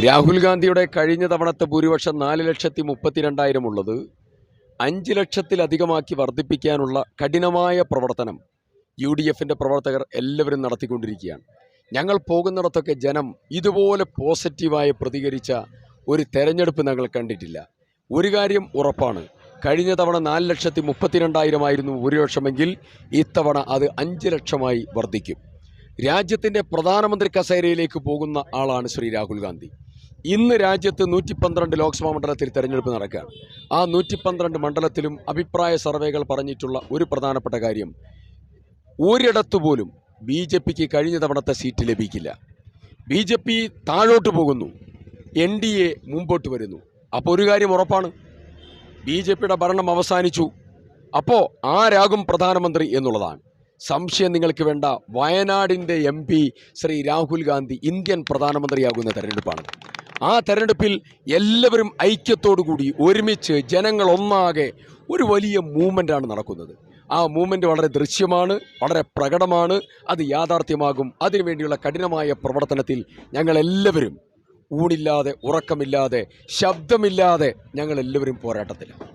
രാഹുൽ ഗാന്ധിയുടെ കഴിഞ്ഞ തവണത്തെ ഭൂരിപക്ഷം 4,32,000 ഉള്ളത് 5 ലക്ഷത്തിലധികമാക്കി വർദ്ധിപ്പിക്കാനുള്ള കഠിനമായ പ്രവർത്തനം UDFിൻ്റെ പ്രവർത്തകർ എല്ലാവരും നടത്തിക്കൊണ്ടിരിക്കുകയാണ്. ഞങ്ങൾ പോകുന്നിടത്തൊക്കെ ജനം ഇതുപോലെ പോസിറ്റീവായി പ്രതികരിച്ച ഒരു തെരഞ്ഞെടുപ്പ് ഞങ്ങൾ കണ്ടിട്ടില്ല. ഒരു കാര്യം ഉറപ്പാണ്, കഴിഞ്ഞ തവണ 4,32,000 ആയിരുന്നു ഭൂരിപക്ഷമെങ്കിൽ ഇത്തവണ അത് 5 ലക്ഷമായി വർദ്ധിക്കും. രാജ്യത്തിൻ്റെ പ്രധാനമന്ത്രി കസേരയിലേക്ക് പോകുന്ന ആളാണ് ശ്രീ രാഹുൽ ഗാന്ധി. ഇന്ന് രാജ്യത്ത് 112 ലോക്സഭാ മണ്ഡലത്തിൽ തെരഞ്ഞെടുപ്പ് നടക്കുകയാണ്. ആ 112 മണ്ഡലത്തിലും അഭിപ്രായ സർവേകൾ പറഞ്ഞിട്ടുള്ള ഒരു പ്രധാനപ്പെട്ട കാര്യം, ഒരിടത്തുപോലും BJPക്ക് കഴിഞ്ഞ തവണത്തെ സീറ്റ് ലഭിക്കില്ല. BJP താഴോട്ട് പോകുന്നു, NDA മുമ്പോട്ട് വരുന്നു. അപ്പോൾ ഒരു കാര്യം ഉറപ്പാണ്, BJPയുടെ ഭരണം അവസാനിച്ചു. അപ്പോൾ ആരാകും പ്രധാനമന്ത്രി എന്നുള്ളതാണ് സംശയം നിങ്ങൾക്ക് വേണ്ട. വയനാടിൻ്റെ MP ശ്രീ രാഹുൽ ഗാന്ധി ഇന്ത്യൻ പ്രധാനമന്ത്രിയാകുന്ന തെരഞ്ഞെടുപ്പാണ്. ആ തെരഞ്ഞെടുപ്പിൽ എല്ലാവരും ഐക്യത്തോടുകൂടി ഒരുമിച്ച് ജനങ്ങൾ ഒന്നാകെ ഒരു വലിയ മൂവ്മെൻ്റാണ് നടക്കുന്നത്. ആ മൂവ്മെൻറ്റ് വളരെ ദൃശ്യമാണ്, വളരെ പ്രകടമാണ്. അത് യാഥാർത്ഥ്യമാകും. അതിനുവേണ്ടിയുള്ള കഠിനമായ പ്രവർത്തനത്തിൽ ഞങ്ങളെല്ലാവരും ഊണില്ലാതെ ഉറക്കമില്ലാതെ ശബ്ദമില്ലാതെ ഞങ്ങളെല്ലാവരും പോരാട്ടത്തിലാണ്.